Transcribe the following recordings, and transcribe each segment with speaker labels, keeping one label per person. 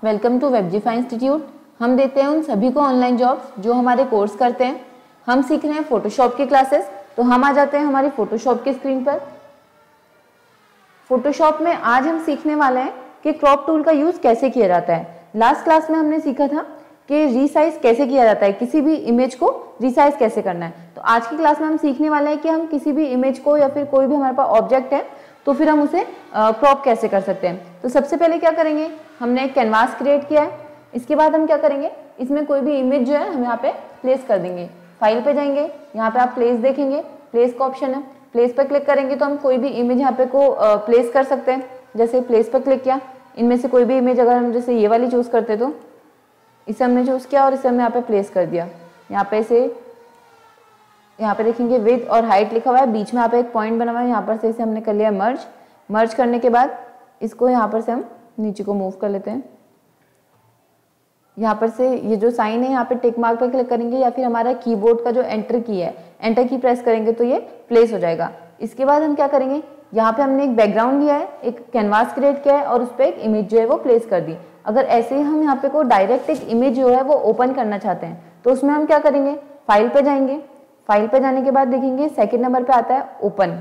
Speaker 1: Welcome to वेबजीफाई institute. हम देते हैं उन सभी को ऑनलाइन जॉब्स जो हमारे कोर्स करते हैं। हम सीख रहे हैं फोटोशॉप की क्लासेस, तो हम आ जाते हैं हमारी फोटोशॉप की स्क्रीन पर। फोटोशॉप में आज हम सीखने वाले हैं कि क्रॉप टूल का यूज कैसे किया जाता है। लास्ट क्लास में हमने सीखा था कि रीसाइज कैसे किया जाता है, किसी भी इमेज को रीसाइज कैसे करना है। तो आज की क्लास में हम सीखने वाले हैं कि हम किसी भी इमेज को या फिर कोई भी हमारे पास ऑब्जेक्ट है तो फिर हम उसे क्रॉप कैसे कर सकते हैं। तो सबसे पहले क्या करेंगे, हमने एक कैनवास क्रिएट किया है। इसके बाद हम क्या करेंगे, इसमें कोई भी इमेज जो है हम यहाँ पे प्लेस कर देंगे। फाइल पे जाएंगे, यहाँ पे आप प्लेस देखेंगे, प्लेस का ऑप्शन है, प्लेस पर क्लिक करेंगे तो हम कोई भी इमेज यहाँ पे को प्लेस कर सकते हैं। जैसे प्लेस पर क्लिक किया, इनमें से कोई भी इमेज अगर हम जैसे ये वाली चूज करते तो इसे हमने चूज किया और इसे हमने यहाँ पे प्लेस कर दिया। यहाँ पे से यहाँ पे देखेंगे विड्थ और हाइट लिखा हुआ है, बीच में यहाँ पे एक पॉइंट बना हुआ है, यहाँ पर से इसे हमने कर लिया मर्ज करने के बाद इसको यहाँ पर से हम नीचे को मूव कर लेते हैं। यहाँ पर से ये जो साइन है यहाँ पे टिक मार्क पर क्लिक करेंगे या फिर हमारा कीबोर्ड का जो एंटर की है, एंटर की प्रेस करेंगे तो ये प्लेस हो जाएगा। इसके बाद हम क्या करेंगे, यहाँ पे हमने एक बैकग्राउंड लिया है, एक कैनवास क्रिएट किया है और उस पर एक इमेज जो है वो प्लेस कर दी। अगर ऐसे ही हम यहाँ पे को डायरेक्ट एक इमेज जो है वो ओपन करना चाहते हैं तो उसमें हम क्या करेंगे, फाइल पे जाएंगे। फाइल पे जाने के बाद देखेंगे सेकंड नंबर पे आता है ओपन,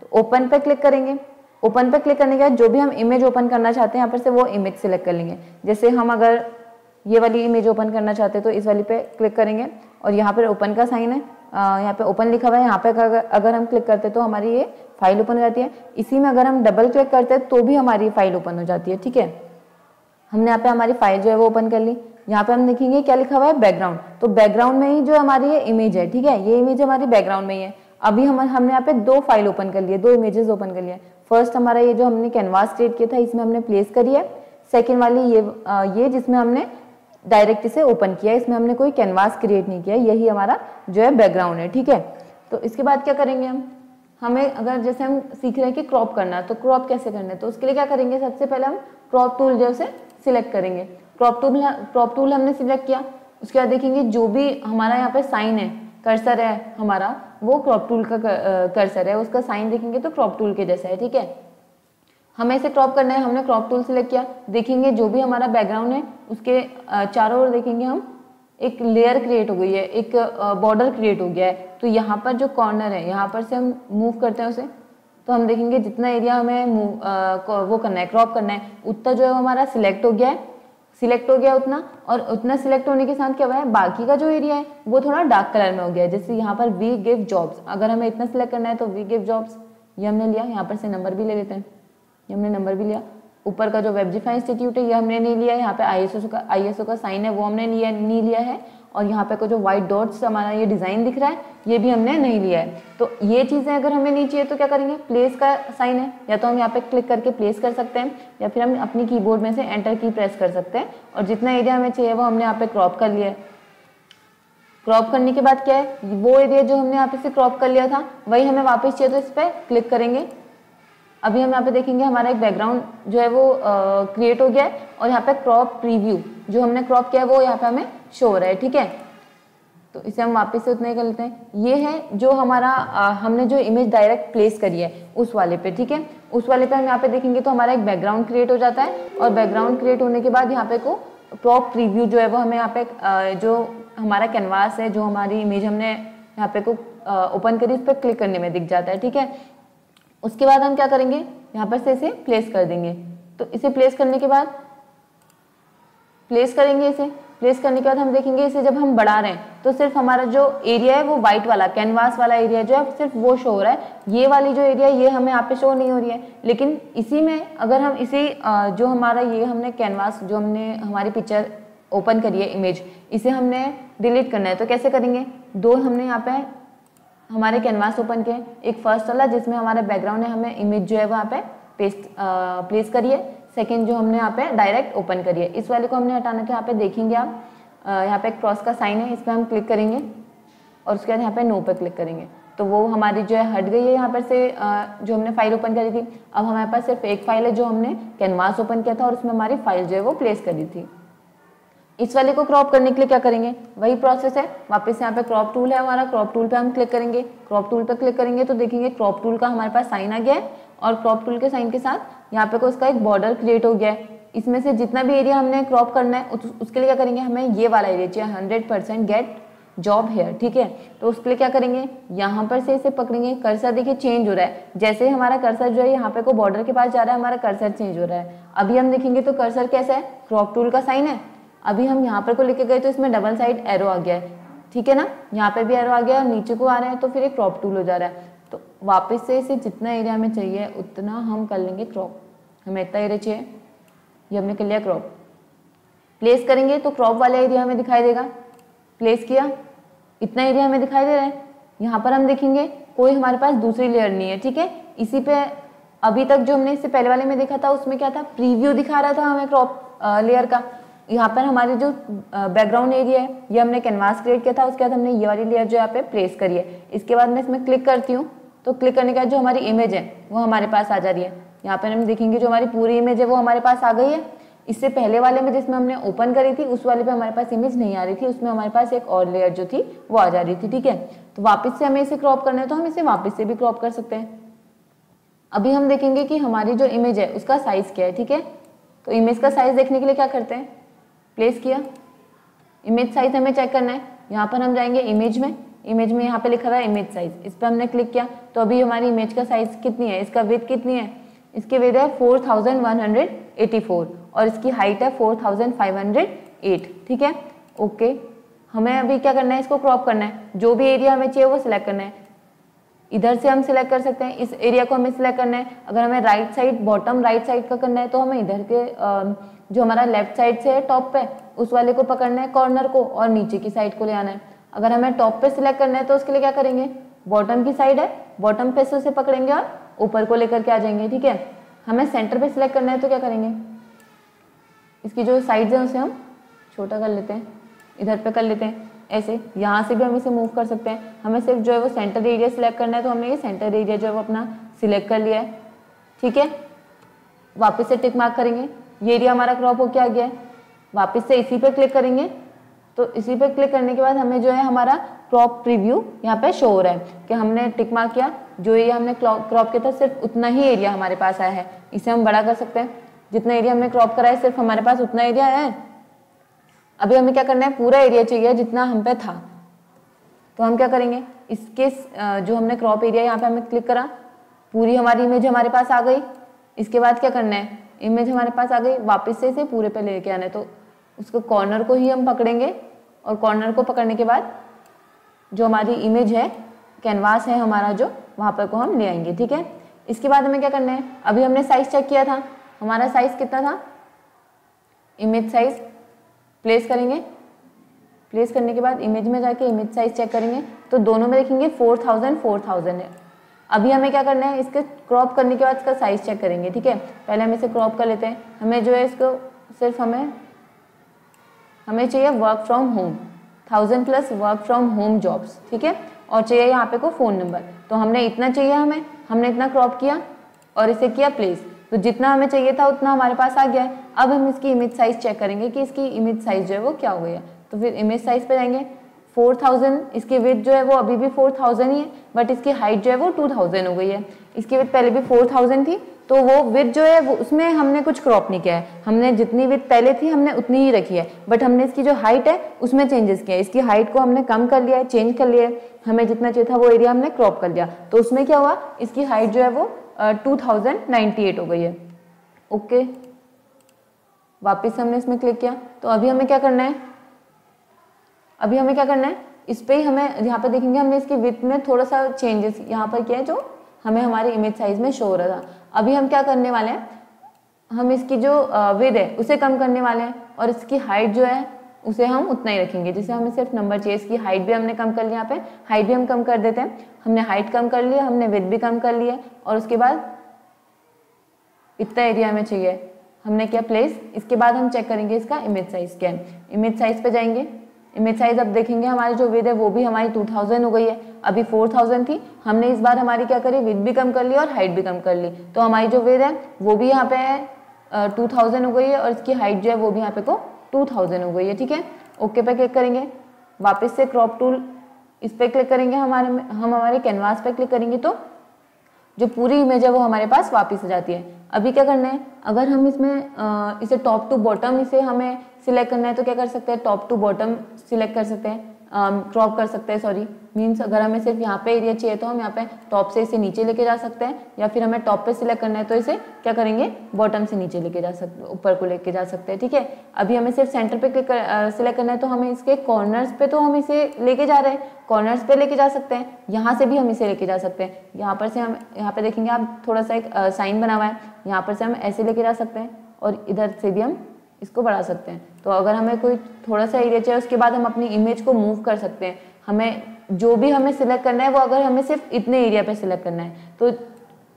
Speaker 1: तो ओपन पे क्लिक करेंगे। ओपन पे क्लिक करने के बाद जो भी हम इमेज ओपन करना चाहते हैं यहाँ पर से वो इमेज सिलेक्ट कर लेंगे। जैसे हम अगर ये वाली इमेज ओपन करना चाहते हैं तो इस वाली पे क्लिक करेंगे और यहाँ पर ओपन का साइन है, यहाँ पे ओपन लिखा हुआ है। यहाँ पे अगर हम क्लिक करते हैं तो हमारी ये फाइल ओपन हो जाती है। इसी में अगर हम डबल क्लिक करते हैं तो भी हमारी फाइल ओपन हो जाती है। ठीक है, हमने यहाँ पे हमारी फाइल जो है वो ओपन कर ली। यहाँ पे हम देखेंगे क्या लिखा हुआ है, बैकग्राउंड। तो बैकग्राउंड में ही जो हमारी ये इमेज है, ठीक है, ये इमेज हमारी बैकग्राउंड में ही है। अभी हमने यहाँ पे दो फाइल ओपन कर लिए, दो इमेजेस ओपन कर लिए। फर्स्ट हमारा ये जो हमने कैनवास क्रिएट किया था इसमें हमने प्लेस करी है। सेकेंड वाली ये जिसमें हमने डायरेक्ट इसे ओपन किया, इसमें हमने कोई कैनवास क्रिएट नहीं किया, यही हमारा जो है बैकग्राउंड है। ठीक है, तो इसके बाद क्या करेंगे, हमें अगर जैसे हम सीख रहे हैं कि क्रॉप करना है तो क्रॉप कैसे करना है, तो उसके लिए क्या करेंगे, सबसे पहले हम क्रॉप टूल जो है सिलेक्ट करेंगे। क्रॉप टूल हमने सिलेक्ट किया, उसके बाद देखेंगे जो भी हमारा यहाँ पे साइन है, कर्सर है हमारा, वो क्रॉप टूल का कर्सर है, उसका साइन देखेंगे तो क्रॉप टूल के जैसा है। ठीक है, हमें इसे क्रॉप करना है, हमने क्रॉप टूल सिलेक्ट किया। देखेंगे जो भी हमारा बैकग्राउंड है उसके चारों ओर देखेंगे हम एक लेयर क्रिएट हो गई है, एक बॉर्डर क्रिएट हो गया है। तो यहाँ पर जो कॉर्नर है यहाँ पर से हम मूव करते हैं उसे, तो हम देखेंगे जितना एरिया हमें वो करना है, क्रॉप करना है, उतना जो है हमारा सिलेक्ट हो गया है, सिलेक्ट हो गया उतना। और उतना सिलेक्ट होने के साथ क्या हुआ है, बाकी का जो एरिया है वो थोड़ा डार्क कलर में हो गया है। जैसे यहाँ पर वी गिव जॉब्स, अगर हमें इतना सिलेक्ट करना है तो वी गिव जॉब्स ये हमने लिया। यहाँ पर से नंबर भी ले लेते हैं, ये हमने नंबर भी लिया। ऊपर का जो वेबजीफाई इंस्टीट्यूट है ये हमने नहीं लिया, यहाँ पे आईएसओ का साइन है वो हमने नहीं लिया है। और यहाँ पे को जो व्हाइट डॉट्स हमारा ये डिजाइन दिख रहा है ये भी हमने नहीं लिया है। तो ये चीजें अगर हमें नहीं चाहिए तो क्या करेंगे, प्लेस का साइन है, या तो हम यहाँ पे क्लिक करके प्लेस कर सकते हैं या फिर हम अपनी कीबोर्ड में से एंटर की प्रेस कर सकते हैं और जितना एरिया हमें चाहिए वो हमने यहाँ पे क्रॉप कर लिया है। क्रॉप करने के बाद क्या है, वो एरिया जो हमने यहाँ पे से क्रॉप कर लिया था वही हमें वापस चाहिए, तो इस पर क्लिक करेंगे। अभी हम यहाँ पे देखेंगे हमारा एक बैकग्राउंड जो है वो क्रिएट हो गया है और यहाँ पे क्रॉप प्रीव्यू जो हमने क्रॉप किया है वो यहाँ पे हमें शो हो रहा है। ठीक है, तो इसे हम वापस से उतना ही कर लेते हैं। ये है जो हमारा हमने जो इमेज डायरेक्ट प्लेस करी है उस वाले पे। ठीक है, उस वाले पे हम यहाँ पे देखेंगे तो हमारा एक बैकग्राउंड क्रिएट हो जाता है और बैकग्राउंड क्रिएट होने के बाद यहाँ पे को क्रॉप प्रीव्यू जो है वो हमें यहाँ पे जो हमारा कैनवास है, जो हमारी इमेज हमने यहाँ पे को ओपन करी उस पर क्लिक करने में दिख जाता है। ठीक है, उसके बाद हम क्या करेंगे, यहाँ पर से इसे प्लेस कर देंगे। तो इसे प्लेस करने के बाद प्लेस करेंगे, इसे प्लेस करने के बाद हम देखेंगे इसे जब हम बढ़ा रहे हैं तो सिर्फ हमारा जो एरिया है वो व्हाइट वाला कैनवास वाला एरिया जो है सिर्फ वो शो हो रहा है। ये वाली जो एरिया ये हमें यहाँ पे शो नहीं हो रही है। लेकिन इसी में अगर हम इसी जो हमारा ये हमने कैनवास जो हमने हमारी पिक्चर ओपन करी है इमेज, इसे हमने डिलीट करना है तो कैसे करेंगे, दो हमने यहाँ पे हमारे कैनवास ओपन किए, एक फर्स्ट वाला जिसमें हमारा बैकग्राउंड है, हमें इमेज जो है वहाँ पे प्लेस करिए। सेकंड जो हमने यहाँ पे डायरेक्ट ओपन करिए, इस वाले को हमने हटाना था। यहाँ पे देखेंगे आप यहाँ पे एक क्रॉस का साइन है, इस पर हम क्लिक करेंगे और उसके बाद यहाँ पे नो पे क्लिक करेंगे तो वो हमारी जो है हट गई है यहाँ पर से जो हमने फाइल ओपन करी थी। अब हमारे पास सिर्फ एक फाइल है जो हमने कैनवास ओपन किया था और उसमें हमारी फाइल जो है वो प्लेस करी थी। इस वाले को क्रॉप करने के लिए क्या करेंगे, वही प्रोसेस है, वापस यहाँ पे क्रॉप टूल है हमारा, क्रॉप टूल पे हम क्लिक करेंगे। क्रॉप टूल पे क्लिक करेंगे तो देखेंगे क्रॉप टूल का हमारे पास साइन आ गया है और क्रॉप टूल के साइन के साथ यहाँ पे को उसका एक बॉर्डर क्रिएट हो गया है। इसमें से जितना भी एरिया हमने क्रॉप करना है उसके लिए क्या करेंगे, हमें ये वाला एरिया चाहिए 100% गेट जॉब हेयर, ठीक है। तो उसके लिए क्या करेंगे, यहाँ पर से इसे पकड़ेंगे, कर्सर देखिए चेंज हो रहा है, जैसे हमारा कर्सर जो है यहाँ पे को बॉर्डर के पास जा रहा है हमारा कर्सर चेंज हो रहा है। अभी हम देखेंगे तो कर्सर कैसा है, क्रॉप टूल का साइन है। अभी हम यहाँ पर को लेके गए तो इसमें डबल साइड एरो आ गया है, ठीक है ना, यहाँ पे भी एरो आ गया और नीचे को आ रहा है तो फिर एक क्रॉप टूल हो जा रहा है। तो वापस से इसे जितना एरिया हमें चाहिए उतना हम कर लेंगे क्रॉप। हमें इतना एरिया चाहिए, ये हमने कर लिया क्रॉप। प्लेस करेंगे तो क्रॉप वाला एरिया हमें दिखाई देगा, प्लेस किया, इतना एरिया हमें दिखाई दे रहा है। यहाँ पर हम देखेंगे कोई हमारे पास दूसरी लेयर नहीं है, ठीक है। इसी पे अभी तक जो हमने इससे पहले वाले में देखा था उसमें क्या था, प्रीव्यू दिखा रहा था हमें क्रॉप लेयर का। यहाँ पर हमारी जो बैकग्राउंड एरिया है ये हमने कैनवास क्रिएट किया था, उसके बाद हमने ये वाली लेयर जो यहाँ पे प्लेस करी है। इसके बाद मैं इसमें क्लिक करती हूँ तो क्लिक करने के बाद जो हमारी इमेज है वो हमारे पास आ जा रही है। यहाँ पर हम देखेंगे जो हमारी पूरी इमेज है वो हमारे पास आ गई है। इससे पहले वाले में जिसमें हमने ओपन करी थी उस वाले पे हमारे पास इमेज नहीं आ रही थी, उसमें हमारे पास एक और लेयर जो थी वो आ जा रही थी, ठीक है। तो वापस से हमें इसे क्रॉप करना है तो हम इसे वापस से भी क्रॉप कर सकते हैं। अभी हम देखेंगे कि हमारी जो इमेज है उसका साइज क्या है, ठीक है। तो इमेज का साइज देखने के लिए क्या करते हैं, प्लेस किया, इमेज साइज हमें चेक करना है। यहाँ पर हम जाएंगे इमेज में यहाँ पे लिखा हुआ है इमेज साइज, इस पर हमने क्लिक किया तो अभी हमारी इमेज का साइज कितनी है, इसका विड्थ कितनी है, इसकी विड्थ है 4184 और इसकी हाइट है 4508, ठीक है। ओके, हमें अभी क्या करना है, इसको क्रॉप करना है। जो भी एरिया हमें चाहिए वो सिलेक्ट करना है। इधर से हम सिलेक्ट कर सकते हैं, इस एरिया को हमें सिलेक्ट करना है। अगर हमें right side, bottom right side का करना है तो हमें इधर के जो हमारा लेफ्ट साइड से है टॉप पे उस वाले को पकड़ना है कॉर्नर को और नीचे की साइड को ले आना है। अगर हमें टॉप पे सिलेक्ट करना है तो उसके लिए क्या करेंगे, बॉटम की साइड है, बॉटम पे से उसे पकड़ेंगे और ऊपर को लेकर के आ जाएंगे, ठीक है। हमें सेंटर पे सिलेक्ट करना है तो क्या करेंगे, इसकी जो साइड्स हैं उसे हम छोटा कर लेते हैं, इधर पे कर लेते हैं ऐसे। यहाँ से भी हम इसे मूव कर सकते हैं। हमें सिर्फ जो है वो सेंटर एरिया सिलेक्ट करना है तो हमने ये सेंटर एरिया जो है वो अपना सिलेक्ट कर लिया है, ठीक है। वापस से टिक मार्क करेंगे, ये एरिया हमारा क्रॉप होके आ गया है। वापस से इसी पे क्लिक करेंगे तो इसी पे क्लिक करने के बाद हमें जो है हमारा क्रॉप प्रीव्यू यहाँ पे शो हो रहा है कि हमने टिक मार्क किया, जो एरिया हमने क्रॉप किया था सिर्फ उतना ही एरिया हमारे पास आया है। इसे हम बड़ा कर सकते हैं, जितना एरिया हमने क्रॉप करा है सिर्फ हमारे पास उतना एरिया है। अभी हमें क्या करना है, पूरा एरिया चाहिए जितना हम पे था। तो हम क्या करेंगे, इसके जो हमने क्रॉप एरिया यहाँ पे हमें क्लिक करा, पूरी हमारी इमेज हमारे पास आ गई। इसके बाद क्या करना है, इमेज हमारे पास आ गई, वापस से इसे पूरे पे लेके आना है। तो उसको कॉर्नर को ही हम पकड़ेंगे और कॉर्नर को पकड़ने के बाद जो हमारी इमेज है, कैनवास है हमारा जो, वहाँ पर को हम ले आएंगे, ठीक है। इसके बाद हमें क्या करना है, अभी हमने साइज चेक किया था, हमारा साइज कितना था, इमेज साइज प्लेस करेंगे। प्लेस करने के बाद इमेज में जाके इमेज साइज चेक करेंगे तो दोनों में देखेंगे 4000 है। अभी हमें क्या करना है, इसके क्रॉप करने के बाद इसका साइज चेक करेंगे, ठीक है। पहले हम इसे क्रॉप कर लेते हैं। हमें जो है इसको सिर्फ हमें चाहिए work from home, 1000+ work from home jobs, ठीक है। और चाहिए यहाँ पे को फ़ोन नंबर, तो हमने इतना चाहिए, हमने इतना क्रॉप किया और इसे किया प्लेस। तो जितना हमें चाहिए था उतना हमारे पास आ गया है। अब हम इसकी इमेज साइज चेक करेंगे कि इसकी इमेज साइज जो है वो क्या हो गई है। तो फिर इमेज साइज पे जाएंगे, 4000, इसकी विड्थ जो है वो अभी भी 4000 ही है, बट इसकी हाइट जो है वो 2000 हो गई है। इसकी विड्थ पहले भी 4000 थी, तो वो विड्थ जो है वो उसमें हमने कुछ क्रॉप नहीं किया है, हमने जितनी विड्थ पहले थी हमने उतनी ही रखी है, बट हमने इसकी जो हाइट है उसमें चेंजेस किया है। इसकी हाइट को हमने कम कर लिया है, चेंज कर लिया है, हमें जितना चाहिए था वो एरिया हमने क्रॉप कर लिया। तो उसमें क्या हुआ, इसकी हाइट जो है वो 2098 हो गई है। ओके, वापस हमने इसमें क्लिक किया। तो अभी हमें क्या करना है, इस पे ही हमें यहाँ पे देखेंगे हमने इसकी विड्थ में थोड़ा सा चेंजेस यहाँ पर किया है जो हमें हमारी इमेज साइज में शो हो रहा था। अभी हम क्या करने वाले हैं, हम इसकी जो विड्थ है उसे कम करने वाले हैं और इसकी हाइट जो है उसे हम उतना ही रखेंगे। जैसे हमें सिर्फ नंबर चाहिए, इसकी हाइट भी हमने कम कर लिया, यहाँ पे हाइट भी हम कम कर देते हैं। हमने हाइट कम कर लिया, हमने विड्थ भी कम कर लिया और उसके बाद इतना एरिया हमें चाहिए, हमने किया प्लेस। इसके बाद हम चेक करेंगे इसका इमेज साइज क्या है। इमेज साइज पे जाएंगे, इमेज साइज अब देखेंगे हमारी जो विड्थ है वो भी हमारी 2000 हो गई है, अभी 4000 थी। हमने इस बार हमारी क्या करी, विड्थ भी कम कर ली और हाइट भी कम कर ली, तो हमारी जो विड्थ है वो भी यहाँ पे है 2000 हो गई है और इसकी हाइट जो है वो भी यहाँ पे को 2000 हो गई है, ठीक है। ओके पे क्लिक करेंगे, वापस से क्रॉप टूल इस पे क्लिक करेंगे, हम हमारे कैनवास पे क्लिक करेंगे तो जो पूरी इमेज है वो हमारे पास वापस आ जाती है। अभी क्या करना है, अगर हम इसमें इसे टॉप टू बॉटम इसे हमें सिलेक्ट करना है तो क्या कर सकते हैं, टॉप टू बॉटम सिलेक्ट कर सकते हैं, क्रॉप कर सकते हैं, सॉरी मीन्स अगर हमें सिर्फ यहाँ पे एरिया चाहिए तो हम यहाँ पे टॉप से इसे नीचे लेके जा सकते हैं, या फिर हमें टॉप पे सिलेक्ट करना है तो इसे क्या करेंगे, बॉटम से नीचे लेके जा सकते, ऊपर को लेके जा सकते हैं। ठीक है, अभी हमें सिर्फ सेंटर पे सिलेक्ट करना है तो हमें इसके कॉर्नर्स पे तो हम इसे लेके जा रहे हैं, कॉर्नर्स पे लेके जा सकते हैं, यहाँ से भी हम इसे लेके जा सकते हैं। यहाँ पर से हम यहाँ पे देखेंगे आप थोड़ा सा एक साइन बना हुआ है, यहाँ पर से हम ऐसे लेके जा सकते हैं और इधर से भी हम इसको बढ़ा सकते हैं। तो अगर हमें कोई थोड़ा सा एरिया चाहिए उसके बाद हम अपनी इमेज को मूव कर सकते हैं। हमें जो भी हमें सिलेक्ट करना है वो अगर हमें सिर्फ इतने एरिया पे सिलेक्ट करना है तो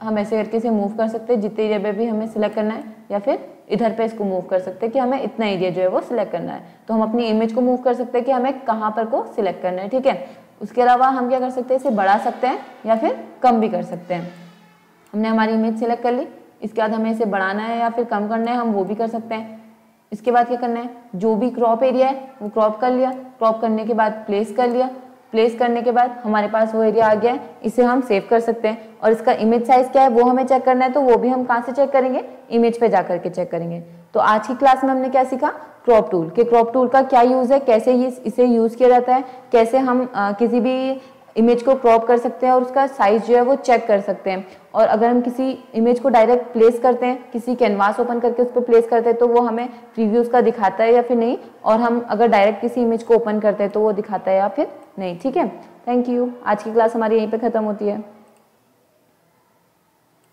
Speaker 1: हम ऐसे करके इसे मूव कर सकते हैं जितने एरिया पे भी हमें सिलेक्ट करना है, या फिर इधर पे इसको मूव कर सकते हैं कि हमें इतना एरिया जो है वो सिलेक्ट करना है। तो हम अपनी इमेज को मूव कर सकते हैं कि हमें कहाँ पर को सिलेक्ट करना है। ठीक है, उसके अलावा हम क्या कर सकते हैं, इसे बढ़ा सकते हैं या फिर कम भी कर सकते हैं। हमने हमारी इमेज सिलेक्ट कर ली, इसके बाद हमें इसे बढ़ाना है या फिर कम करना है, हम वो भी कर सकते हैं। इसके बाद क्या करना है, जो भी क्रॉप एरिया है वो क्रॉप कर लिया, क्रॉप करने के बाद प्लेस कर लिया, प्लेस करने के बाद हमारे पास वो एरिया आ गया है, इसे हम सेव कर सकते हैं। और इसका इमेज साइज क्या है वो हमें चेक करना है, तो वो भी हम कहाँ से चेक करेंगे, इमेज पे जाकर के चेक करेंगे। तो आज की क्लास में हमने क्या सीखा, क्रॉप टूल के क्रॉप टूल का क्या यूज है, कैसे इसे यूज किया जाता है, कैसे हम किसी भी इमेज को क्रॉप कर सकते हैं और उसका साइज जो है वो चेक कर सकते हैं। और अगर हम किसी इमेज को डायरेक्ट प्लेस करते हैं, किसी कैनवास ओपन करके उस पर प्लेस करते हैं तो वो हमें प्रीव्यूज का दिखाता है या फिर नहीं, और हम अगर डायरेक्ट किसी इमेज को ओपन करते हैं तो वो दिखाता है या फिर नहीं। ठीक है, थैंक यू। आज की क्लास हमारी यहीं पे खत्म होती है।